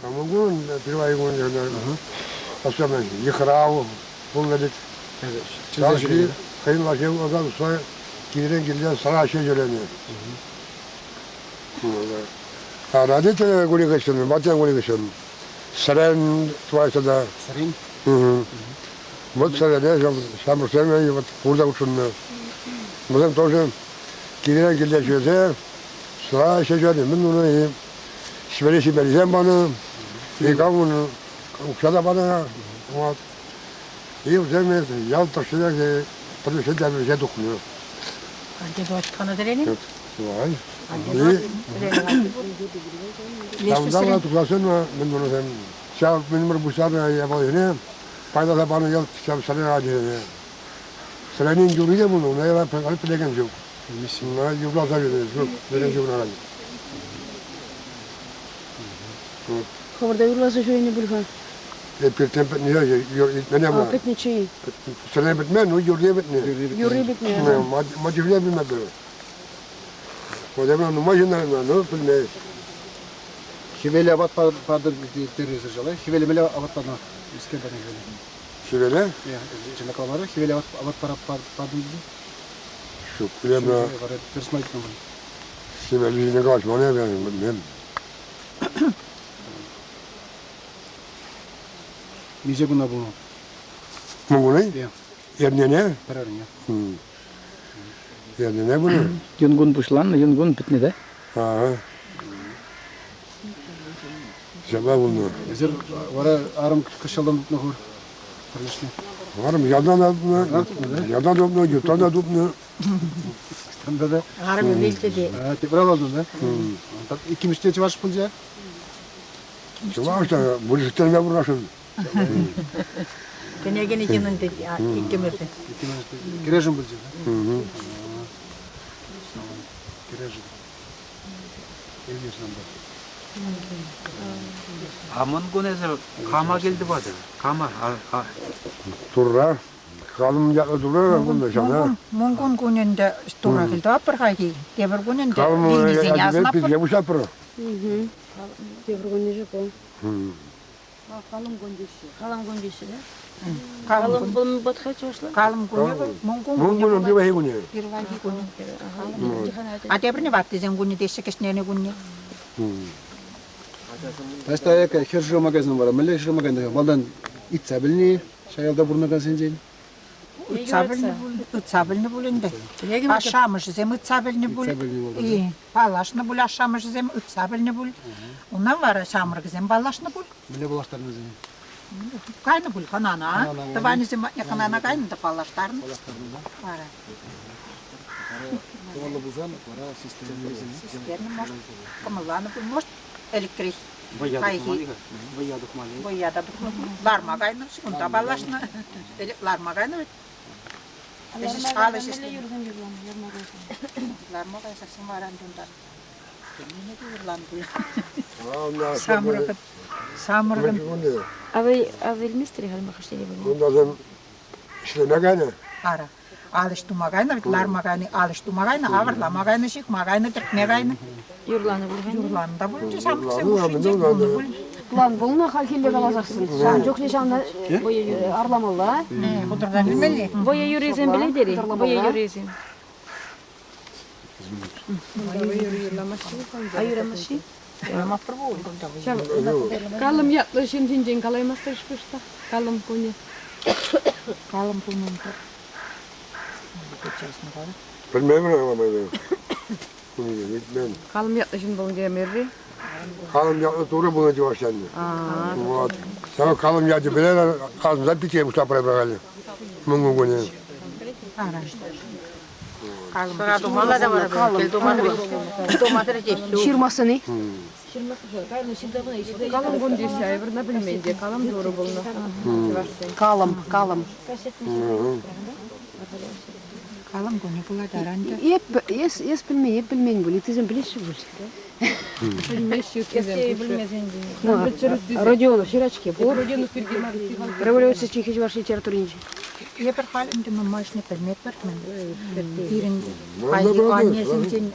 Амагун перевайгун особенно Ехрау, Пулнадик. Чаще Хайн Лакем Аган Сой Кирен Гильден Сараши Желени. А родители Гулигашин, Матя Гулигашин. Сарен Твайсада. Сарен? Вот Сарен, сам Сарен, вот Пурда ученый. Мы тоже Кирен Гильден Жезе, Сараши Желени, мы Сибири Бельзембана, и Гавун, Укшадабана, вот. И в земле я тошнее принесет для духу. Anche due spanadreni? Vai. Lei Там давно тугасына мен bunu şah benim bu şahı yapayım. Payda da bana yol şah sana acı. Senin juriye bunu ne yapar alıp legen yok. Mesela yuvla da yok. Legen yok ne Kavarda yurlasa şöyle bulkan. Bir tempo niye ne ama. Pek ne şey? Senin bitmen o juriye bitmiyor. Yuri bitmiyor. Motivle bilmedi. O zaman numajınlar ne bilmez. Хивели абат падыр терроризм жала. Хивели меле абат падна. İskender'e göre. Şivele? Ya, şimdi kalanları Hiveli abad para padın dedi. Şu kulübe. Personel numara. Şiveli ne kaç mane ben bilmem. Nice günler bunu. Bu ne? Ya. Yerine ne? Pararın ya. Yerine ne bunu? Yungun puşlan, yungun bitni de. Ha. Sebep bunu. Ezer vara arım kışaldan tutma hor. Kardeşler. Var mı? Yadan da bunu. Yadan da bunu, yutan da bunu. Standa da. Harbi bildi diye. Tekrar aldın da. Tak iki müşteri var şunca. Çıvar da bu sistemle uğraşın. Gene gene kimin dedi ya ikimiz. Girejim bulacak. Girejim. Evlisin de. Aman güneze kama geldi badı. Kama. Turra. Kalım yakı durur bunda sana. Mungun gününde stura geldi apırhayı. Diğer gününde Kalım denizin yazına biz yavuş yapır. Devre Japon. Kalın gündüzü de. kalın Kalın batı çalışlar. kalın günü mungun Bunun bir vahiy günü. bir vay günü. Ate bir ne baktı zen günü deşe keşnene günü. Taşta ayak her magazin var. Melle her magazin. Maldan itsabilni. Şayalda burnadan senceyin. Utsabelni bulundu. Aşamış zem utsabelni bul. İyi. Balaşını bul aşamış zem utsabelni bul. Ondan var aşamır zem balaşını bul. Melle bulaşlarınız. Kaynı bul kanana. Tabani zem kanana kaynı da balaşlarını. Var. Tavalla buzan para sistemi. Sistemi может камаланы бул может электрик. Бояда ларма кайны шунда балашны. Ларма кайны. Эши шалы эши. Ларма кайсы сымаран дунда. Нене дурлан бул. Самыргын. Авел мистери халма хаштели bunu. Bundan işleme gene. Ара. Alıştırmagayna, larmagayna, alıştırmagayna, ağırlamagayna, şıkmagayna, tırkmagayna. Yurlanı bulgan. Yurlanında bulunca şapkısı Lan bununla halkille kalacaksın. Sen çok yaşanda arlamalı ha. Kudurdan bilmeli. Boya yürüyesen bile deri. Boya yürüyesen. Ayıraması. Ama prvo. Kalım yatlı şimdi kalaymazsa çıkışta. Kalım konu. Kalın bunun. Bilmem ne ama ben. Bunu bilmem. Kalım yatlı şimdi bunu demiri. Kalım yakı doğru bunu diyor sen. Sana kalım yakı bile ağzımıza bir şey Mustafa bırakalım. Mungun günü. Kalın. Domala da var. Domates yiyip. Şirması ne? Kalın gündüzü ayırına bilmeyince kalın doğru bulunur. Kalım. Kalın günü bula daranda. Hep bilmeyin bunu. Tizim bilirsin bunu. Родиону, сирачки. Родиону, революция чехи вашей литературы. Ебір халінде мен машины білмеп бірмін. Бірін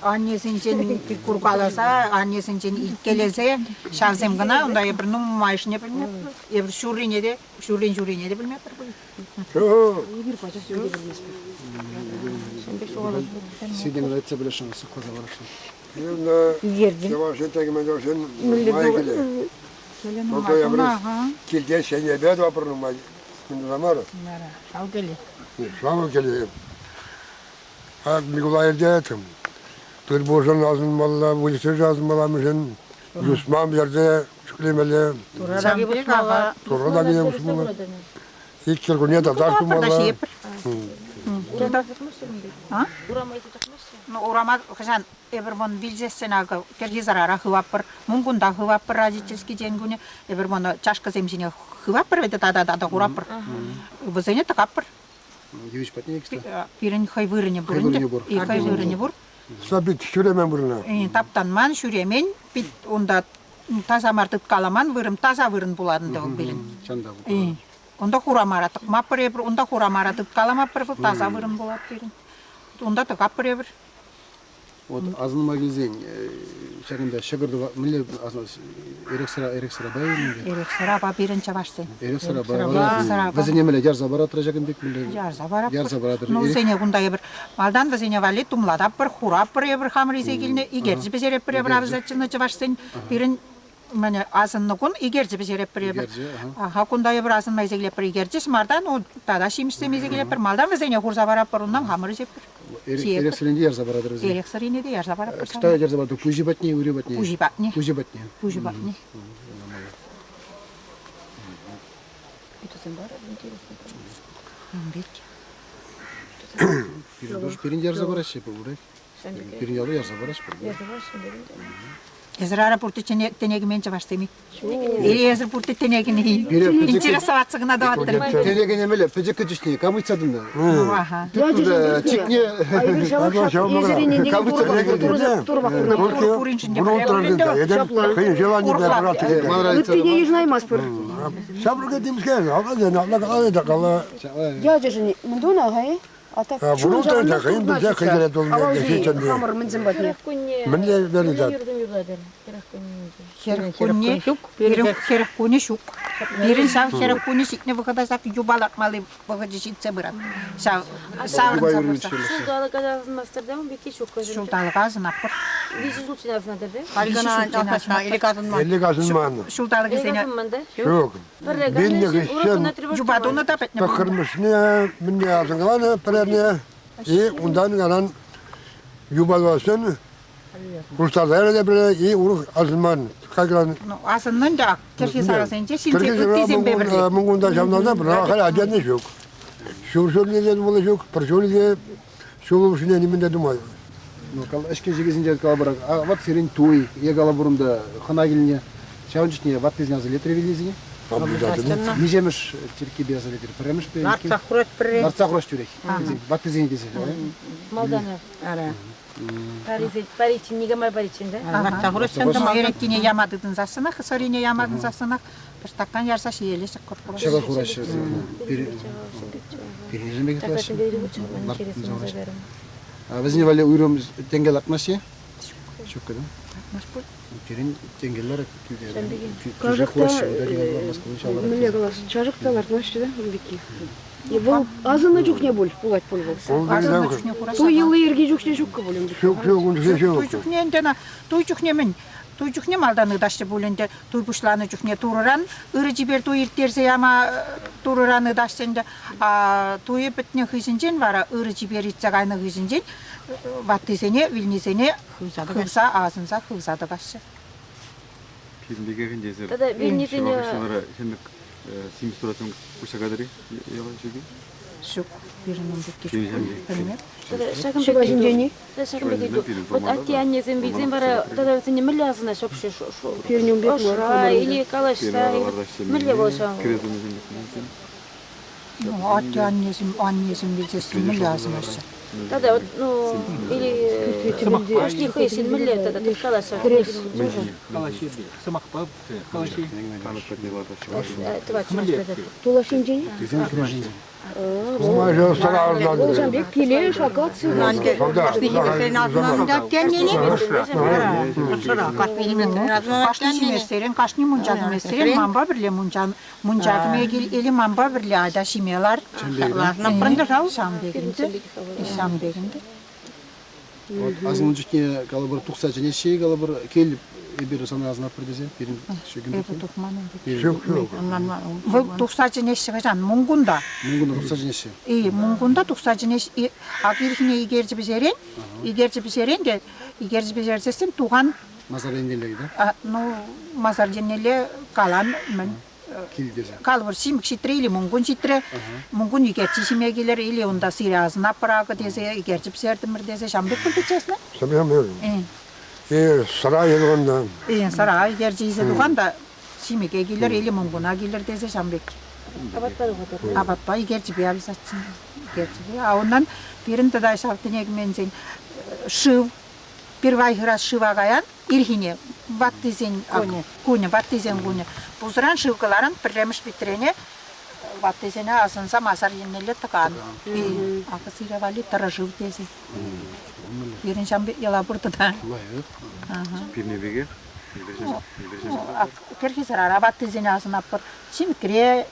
аннесін жен күргаласа, аннесін жен илткелесе, шағзем ғына, онда ебірнің машыны білмеп бір. Ебір шүріне де білмеп бір. Сиден айтса білешін, қоза барашын. Енді жавашын тәгімен жавашын май келе. Ото ябрыз келген сене бәд вапырның май. Күнді замары. Шау келе. Шау келе. Миколаевде әтім. Төл божын азын малла, вылысы жазын маламышын. Юсман берде шүклемелі. Самбек аға. Турға да келе ұсмылы. Ик келгіне татар тумалла. Урама хажан эбермон билжесенага киргизара хываппыр, мунгунда хываппыр родительский денгуне, эбермон чашка земжине хываппыр веде да ураппыр. Бузене такаппыр. Юж патникста. Пирин хайвырыне бурунде. И хайвырыне бур. Сабит шүремен бұрына. Таптанман шүремен бит онда таза мартып каламан вырым таза вырын буладында ол билин. Чанда бұл. Онда хурамаратык маппыр эбер, онда хурамаратып каламаппыр таза вырын булат пирин. Онда такаппыр эбер. Вот азынма кезең, шағында шығырды мүлі ерексіра бай өмінде? Ерексіра ба бірінші баштен. Ерексіра бай. Візіне мүлі ярза баратыра жағынбек мүлі? Ярза бараппыр. Ярза баратыр. Ну, візіне ғында ебір. Малдан візіне вали тумладаппыр, хураппыр ебір хамрызе келіне, игерджі безереппір ебір абызатчыны жываштен бірін Мәне азынны күн игерджі безереппір ебір. Хакунда ебір азын майзегілеппір игерджіс, мардан о тада шиміште мезегілеппір, малдан візіне хурза бараппыр, оннан хамры жеппір. Ерексірінде ярза баратыр візіне? Ерексірінде де ярза бараппыр. Қытай ярза баратыр, пужи батне, ури батне? Пужи батне. Пужи батне. Пужи батне. Пирин ярза бараш, пирин ярза бараш. Ezrara purti tenegmen çavaştemi. Ezer purti tenegini. Интересоваться да ваттыр. Tenegene mele pece kıcışni, kamıçsadın da. Аха. Tuttu çikne. Айбир шабак езеринен Өтпене ежін аймас бір. Сабырға деміске, алға Я жежін, мұндуын ағай? Bunu da takayım, bir de kıyıret olmuyor. Хамыр мінзін батне. Mille verir zaten. Херекуне шук. Бирин сав херекуне сикне выходасак юбалатмалы выходишитсе бырат. Саврын сабырса. Şurada kadar masterdem bir kişi çok közüm. Şultalık ağzın apır. Bir şey sultan ağzına derdi. Elli kasın mı? Şultalık izine. Yok. Binli kışın. Cubadonu da petne. Takırmışını, minni ağzın kalanı, pererne. Ondan kalan yubalasın. Kurtarlar da böyle iyi uruk azman. Kayılan. Asından da Türkiye sarasınca şimdi ötizim beberli. Mungunda şamlarda bırak hala acende yok. Şurşulli de bunu yok. Perşulli de şuluşun eniminde dumay. Kal eşke jigezince kal bırak. Vat serin tuy, yegala burunda xana gelince. Çavcıçniye vat tezin azı letre bilizini. Nicemiş Türkiye biraz letre. Premiş be. Narsa kurat pre. Narsa kurat türek. Vat tezin dizin. Maldana. Ara. Паричин, не гамар паричinde. Narsa kurat sen de mayrekkine yamadın zasına, kısarine yamadın zasına. Pırtaktan yarsa şiyelesek korkulu. Şabar kuraş. Pirinizin belki taş. Bizim vali uyurum tengel atmaz ya. Çok kadar. Pirin tengeller Кажықта мүлі қалас. Чажықталар нашты да, үлбеке. Бұл азына жүк не бол, бұлайт бол болса. Той елі ерге жүкне жүккі болем. Çok yok. Туйчухне малдан ыдашты бөлінде туйпушланы жүхне турыран, ыры жибер туй ирттерсе яма турыран ыдаштенде, туйы бітне хызынжен вара, ыры жибер итсағайны хызынжен, ваттысене, вилнесене, хыза, азынса, хызады башы. Filmdeki gencesi. Tada bilnitini Şimdi sim sorasın uşakadırı yalan çünkü. Шук, бірінің бүкке білмеп. Шыға жіндені? Вот атти аннезен бейден бара, тада сене мүлі азына шопшы Пернем бек ошра, или калашта, мүлі болшан. Атти аннезін білсесін мүлі азын өсі. Тогда вот, ну, или пошли хейсин милле, тогда ты сказала, что Тулашинжи. Майже сразу Олжанбек келе шакат сыйлан. Кашни жиместерин, кашни мунжак жиместерин, мамба бирле мунжак мегил, или мамба бирле айда шимелар. Шамбегинде. Азмын жүтне калабыр тухса және шей калабыр кел ебер сана азна предезе берин шөгүн. Вы тухсачынеш жан мунгунда. Мунгунда тухса және шей. Мунгунда тухсачынеш акирхине игерчи бизерен де игерчи бизерсесин туган Мазар энделеги да. ну мазар денеле калан мен Килдезе. калбыр симик шитре или мунгун шитре мунгун игерчи шимегилер или онда сиразна прага дезе игерчи бизердимир дезе шамбек булды честно. Сарай елганда. Сара игерчи изе туганда симик егилер или мунгуна гилер дезе шамбек. Абатпа игерчи биалисатсын. Игерчи. Ондан биринде да шартынек менсен шыв первый раз шывагаян ирхине ваттизен куне ваттизен куне бузран шывкаларын пиремиш битрене ваттизене асынса масар еннеле тыкан акысыравали таражыв тезе бирин шамбе яла буртуда Пирнебеге. керхисарара ваттизене асынаппыр шимкре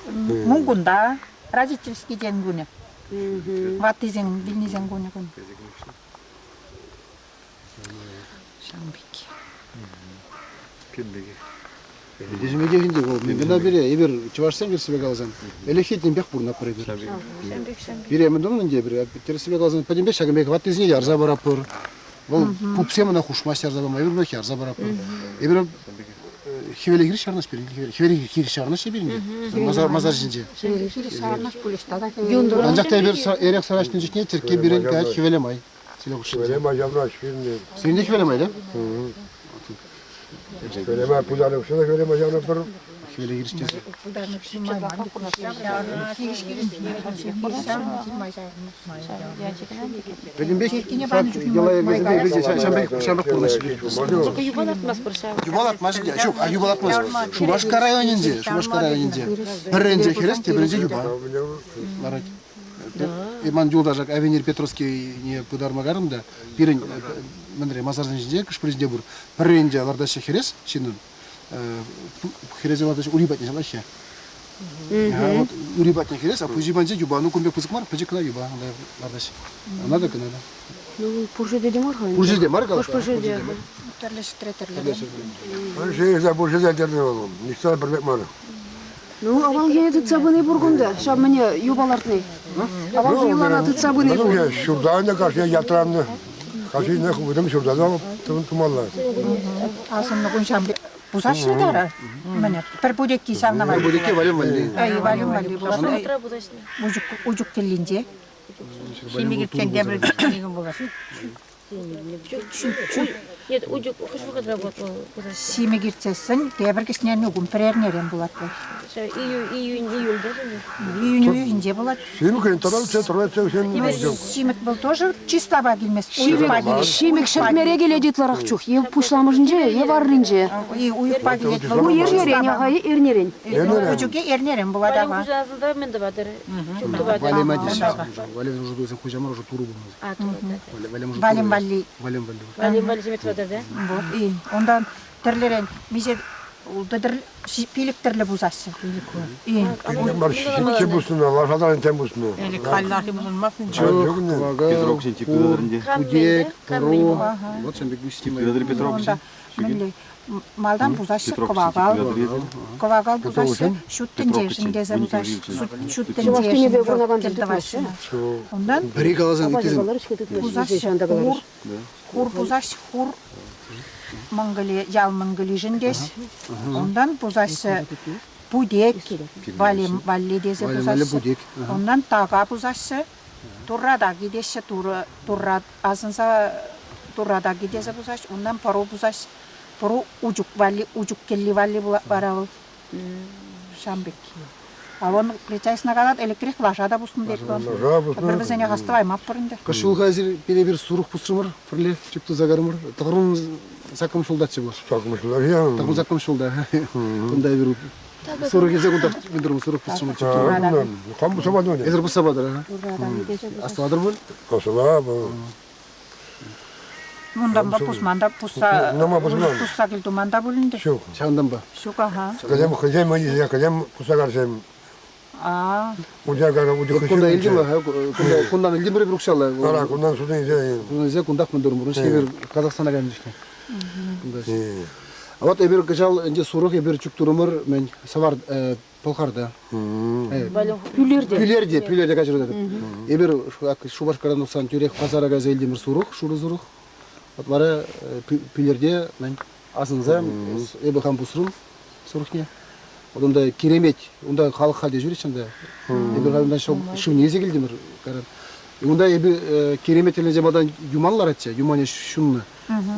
мунгунда родительский день куне ваттизен билнизен куне Шамбеки. Пирнебеге. Дежмеге хинде ол мен бина бире ебер чувашсен кирсебе калзан. Элехетин бек бурна пребер. Бире мен домнун де бире кирсебе калзан падимбе шагымбек ваттизне ярза барапыр. Ол пупсемана хушмас ярза бама ебер бек ярза барапыр. Ебер хивеле гириш шарнаш берин. Хивеле гириш шарнаш берин. Мазар жинже. Анжакта ебер эрек сарашны житне терке бирен кач хивеле май. Söyleme yavruş filmi. Senin de hivele may da? Söyleme pazarı uçuna söyleme yavruş. Hivele giriş kez. Benim bek yalaya gezinde bize şambek kurulaşı. Yuvalatmaz ya. Çok yuvalatmaz. Şubaşka rayonunca, Бірінші керес, тебірінже юба. Иман жолдажак Авенир Петровский не подармагарым да. Бирин мындре мазардан жинде кыш президент бур. Бірінші лардаше керес, шинун. Херезе лардаше урибатне жалаще. Вот урибатне керес, а пужибанже юба, ну кумбе пузыкмар, пужикна юба, лардаше. Надо канада. Ну, пуржеде демархан. Пуржеде марка. Пуржеде. Şey işte bu şeyler derdi oğlum. Nişte bir bekmar. Ну, авал гене тытса быны бургунда, шаб мне юбалартны. Авал гелана тытса быны. Benim şuradan da karşıya yatırandı. Karşıya ne kuvvetim şurada da tumallar. Aslında kun şambe buzaşlı dara. Mene perpudek ki şamna var. Budeki valem valli. Ay valem valli. Ucuk kellince. Şimdi gitken demir gitken bular. Нет, уjuk хош вакыт работал. Симе гирцесин, тебер кишнен нугум перернерен булат. Июнь даже. Июнь булат. Şimdi köyün tarafı çetroya sen. Симек был тоже чисто багилмес. Шимик шертмере келе дитларахчух. Е пушламыжынже, е варрынже. И уйук багилет. Бу ержерен, яғайы эрнерен. Уjuke erнерен булат ага. Ужасында мен де батыр. Valem adis. Valem уже доzen kujamar уже туру bulmaz. Valem valli. Valem valli. Валим валим батыр да. Вот и ondan terleren mize uldadır piliktörle buzası. İyi. Bunlar şişi busunu, varfadan tem busunu. Eli kallahi bulunmasın. Çok ne? Петров сен типтөдөрүндө. Budek, Paro. Вот sen bir gustima. Типтөдөр Петров Onda milli maldan buzaşı kovagal. Kovagal buzaşı şutten jeşindeze buzaşı. Şutten jeşindeze. Ondan Biri kalazan itizin. buzaşı hur buzaşı hur Mangali, yal mangali jindes. Ondan buzaşı budek, valli deze buzaşı. Ondan taga buzaşı. Turrada gideşe turra azınsa turrada gidese buzaşı. Ondan paro buzaşı. Paro ucuk kelli valli barav. Şambek. А вон причайсына калат электрик лашада бустун дейт он. Бир безене хастабай маппыр инде. Кышыл хазир перебир сурух пусрымыр, фрле чукту загармыр, тагырын закым шулдатчы бу. Takmışlar ya. Тагын закым шулда. Кундай бир сурух эзе кунда бирдирим сурух пусрымыр чукту. Kan bu sabah ne? Эзер бу сабадыр. Астадыр бул. Kasaba bu. Мундан ба пусманда пусса. Нама пусман. Пусса килтуманда булинде. Şu. Чандан ба. Шука ха. Kızım ya kızım kusagarsem. А, Uca gara uca kışın. Кунда илдим, кундан илдим бир рукшалла. Ara kundan sudan izle. Кундан зе кундак мындырым, бұрын шебер Қазақстана кәмдішкен. А вот эбир кыжал энде сурух эбир чуктурумыр мен савар полхарда. Пүлерде качырды. Эбир шубашкадан уксан тюрек пазара газелдимир сурух, шуру сурух. Вот бара пүлерде мен асынза эбир хам бусрум сурухне. Онда керемет, онда халық халде жүрет шында. Эбир хамдан шу незе келдимир каран. Онда эбир керемет эле жамадан юманлар атча, юмане шунны.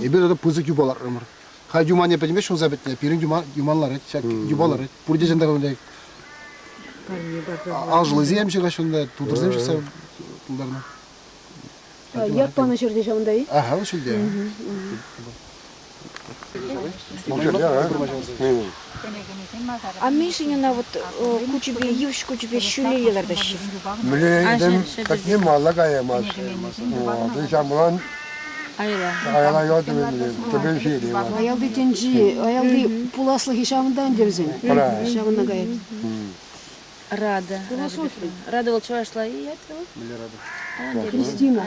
Эбир да пузык юбалар ымыр. Ха юмане педиме шун забетне, пирин юманлар атча, юбалар ат. Бурде жанда ондай. Ажлы земчига шунда, тудыр земчиса булдарна. Яппаны жерде жамандай. Ага, ошолде. А меньшинина вот кучебе юш кучебе шүлелерді ши. Millet'in katni malla kayamaz. Dışarı bulan ayala yolda tabii şey diyor. Аялды тенжи, аялды пуласлы хишамындан дерзен. Пора. Хишамына гайып. Рада. Рада вот шла и Кристина.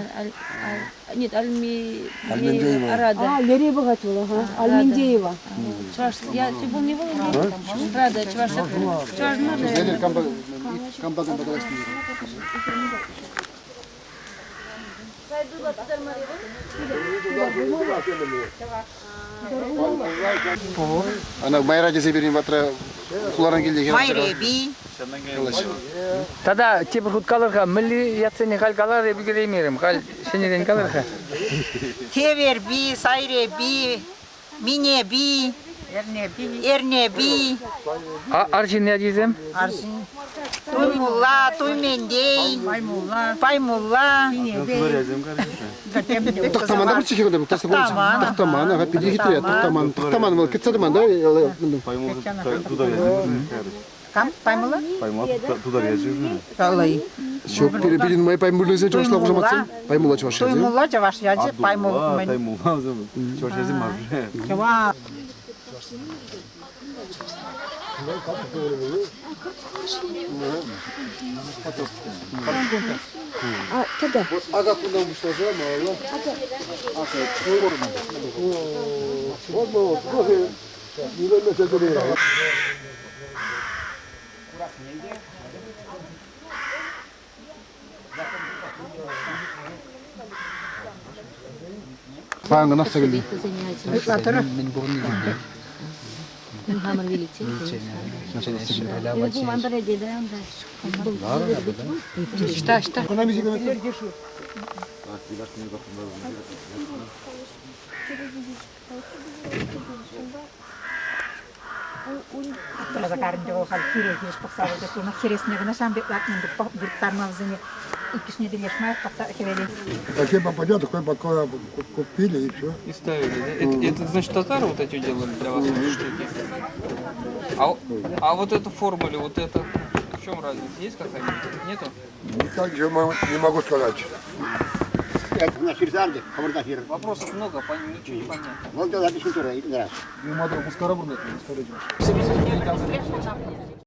Нет, Альмендеева. Рада. А, Лереба гатвала, ага. Альмендеева. Я ты был не волнуй. Рада, чуваш. Чуваш Зелер камбаган багалашты. Ана майра жесе берин батра куларан келди. майреби. Тада типа хуткаларга милли ятсене калкалар эбигеремерим. Кал сенеден каларга. Теверби, сайреби, минеби, эрнеби, Аршин я дизем. арсин. Туймулла, туймендей, паймулла, Тахтаманда бир чехе деп тасып болчу. Тахтаман, ага пиди хитре, тахтаман. Тахтаман мал кетсадыман да. Кам, паймулла? Туда yazıyor. Талай. Шоп перебилин май паймуллезе чошлап ужаматсın. Паймулла чуваш. Туймулла чаваш яджи, паймулла мен. Taymullah o zaman. Çok yazım var. Чава. А, тогда. Ага кундан буштаза мала. Паянга насса келди. Хамар величи. Что? Кана мизиге мет. Тала закарын жоо хал кире хеш паксавы да туна хересне гына сам бек латны бир тармавзыны икишне делешмай пакта хевели. Такие попадет, такой пока купили и все. И ставили, да? Это значит татары вот эти делали для вас эти штуки. А вот эта формула, вот это, в чем разница? Есть какая-нибудь? Нету? Никак же не могу сказать. Вопросов много, ничего не понятно. Мадро мускара бурнет.